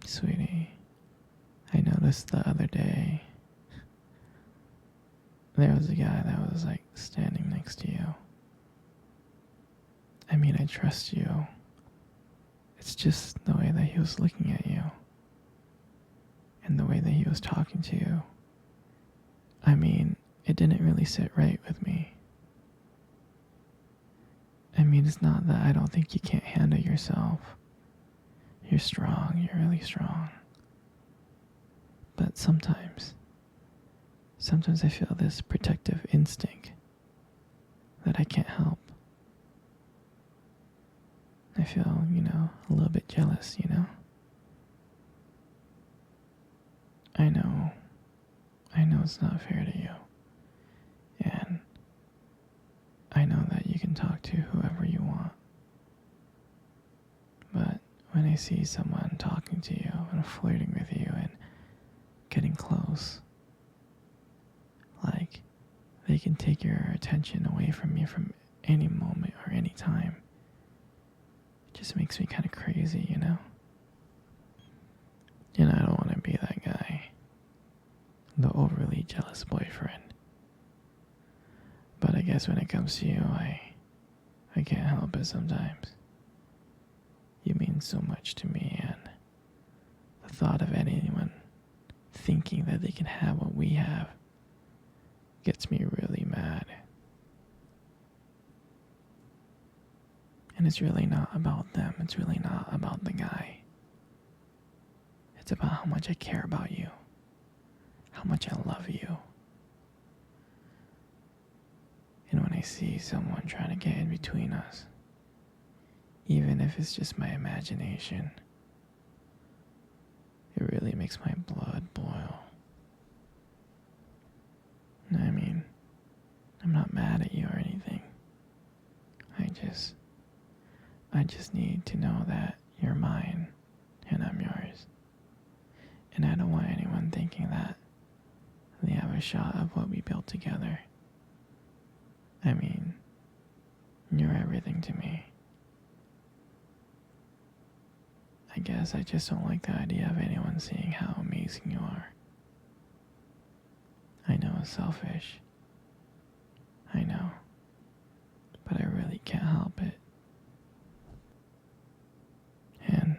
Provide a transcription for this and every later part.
Sweetie, I noticed the other day there was a guy that was like standing next to you. I mean, I trust you. It's just the way that he was looking at you and the way that he was talking to you. I mean, it didn't really sit right with me. I mean, it's not that I don't think you can't handle yourself. You're strong, you're really strong. But sometimes I feel this protective instinct that I can't help. I feel, a little bit jealous, I know it's not fair to you. And I know that you can talk to whoever you want. But when I see someone talking to you and flirting with you and getting close, like they can take your attention away from you from any moment or any time. It just makes me kind of crazy, And I don't want to be that guy, the overly jealous boyfriend. But I guess when it comes to you, I can't help it sometimes. You mean so much to me, and the thought of anyone thinking that they can have what we have gets me really mad. And it's really not about them. It's really not about the guy. It's about how much I care about you. How much I love you. And when I see someone trying to get in between us, even if it's just my imagination, it really makes my blood boil. I mean, I'm not mad at you or anything. I just need to know that you're mine and I'm yours. And I don't want anyone thinking that they have a shot of what we built together. I mean, you're everything to me. I guess I just don't like the idea of anyone seeing how amazing you are. I know it's selfish. I know. But I really can't help it. And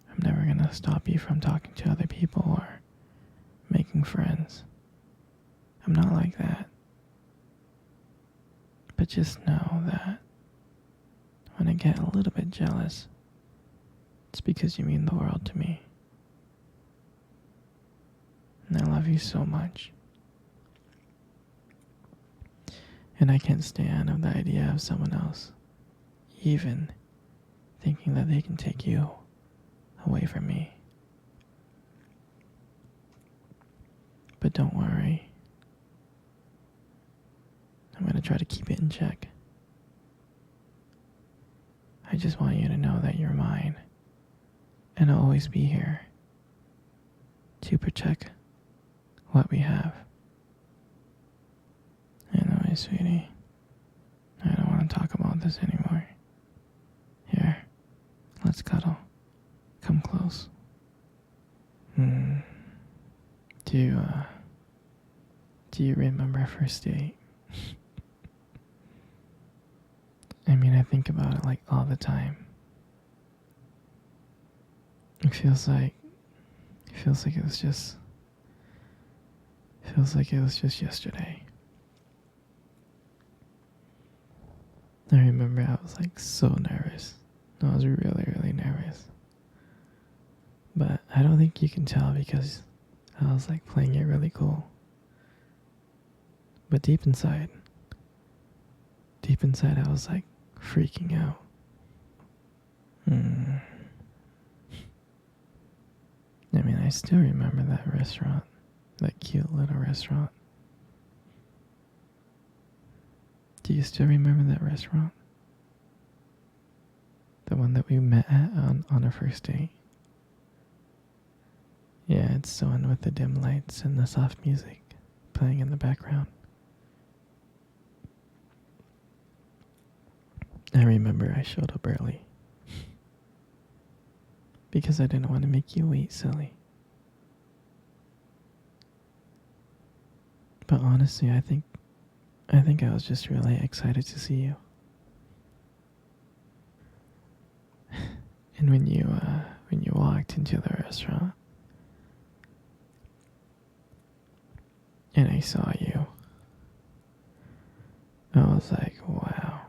I'm never gonna stop you from talking to other people or making friends. I'm not like that. But just know that when I get a little bit jealous, it's because you mean the world to me. And I love you so much. And I can't stand of the idea of someone else even thinking that they can take you away from me. But don't worry. I'm going to try to keep it in check. I just want you to know that you're mine. And I'll always be here to protect what we have. Anyway, sweetie, I don't want to talk about this anymore. Here, let's cuddle. Come close. Do you remember our first date? I mean, I think about it like all the time. It feels like it was just yesterday. I remember I was like so nervous. I was really, really nervous. But I don't think you can tell because I was like playing it really cool. But deep inside I was like freaking out. I mean, I still remember that restaurant, that cute little restaurant. Do you still remember that restaurant? The one that we met at on our first date? Yeah, it's the one with the dim lights and the soft music playing in the background. I remember I showed up early. because I didn't want to make you wait, silly. But honestly, I think I was just really excited to see you. And when you walked into the restaurant and I saw you, I was like, wow.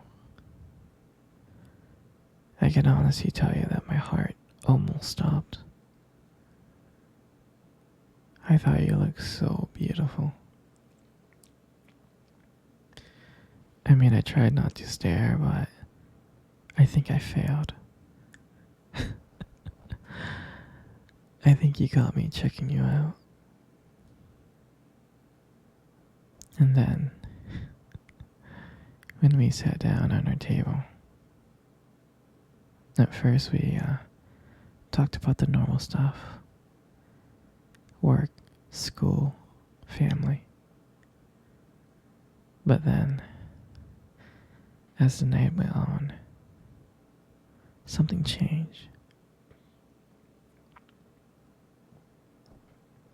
I can honestly tell you that my heart almost stopped. I thought you looked so beautiful. I mean, I tried not to stare, but I think I failed. I think you got me checking you out. And then, when we sat down on our table, at first we talked about the normal stuff. Work, school, family. But then, as the night went on, something changed.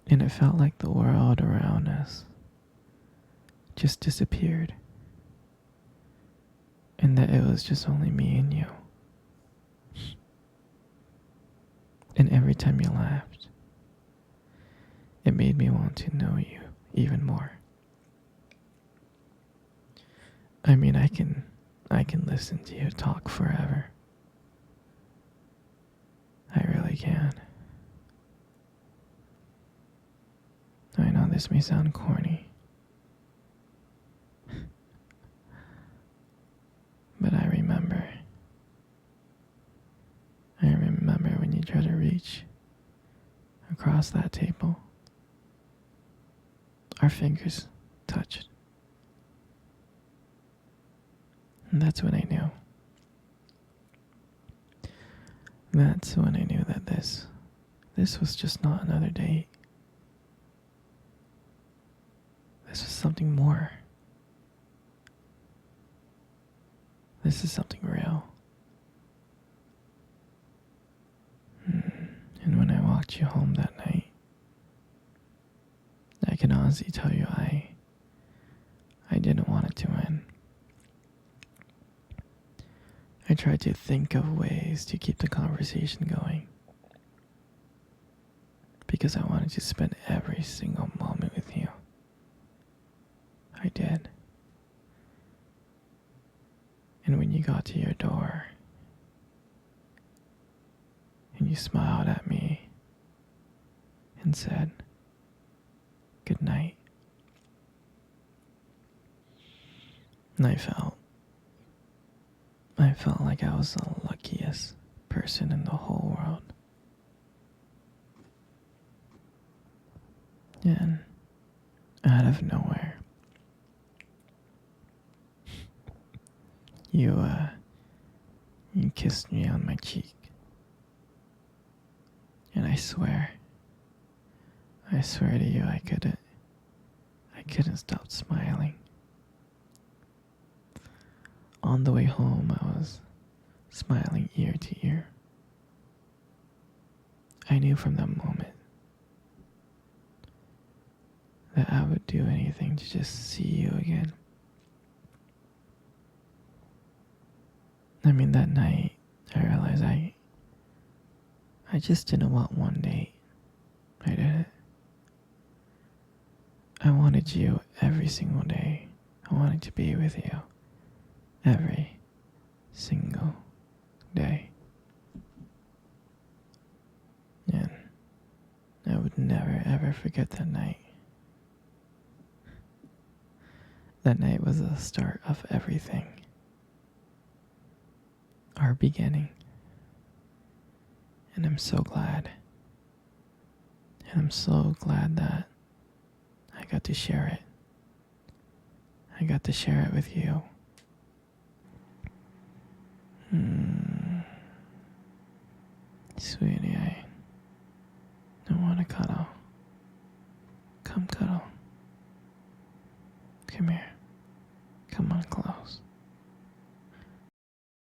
And it felt like the world around us just disappeared. And that it was just only me and you. And every time you laughed, it made me want to know you even more. I mean, I can listen to you talk forever. I really can. I know this may sound corny, but I remember when you tried to reach across that table. Our fingers touched. And that's when I knew. That's when I knew that this was just not another date. This was something more. This is something real. And when I walked you home that night, I can honestly tell you I didn't want it to end. I tried to think of ways to keep the conversation going, because I wanted to spend every single moment with you. I did. And when you got to your door and you smiled at me and said, "Good night," and I felt like I was the luckiest person in the whole world. And out of nowhere, you kissed me on my cheek. And I swear to you, I couldn't stop smiling. On the way home, I was smiling ear to ear. I knew from that moment that I would do anything to just see you again. I mean, that night, I realized I just didn't want one date. I didn't. I wanted you every single day. I wanted to be with you every single day. And I would never ever forget that night. That night was the start of everything. Our beginning. And I'm so glad. And I'm so glad that I got to share it. I got to share it with you. Sweetie,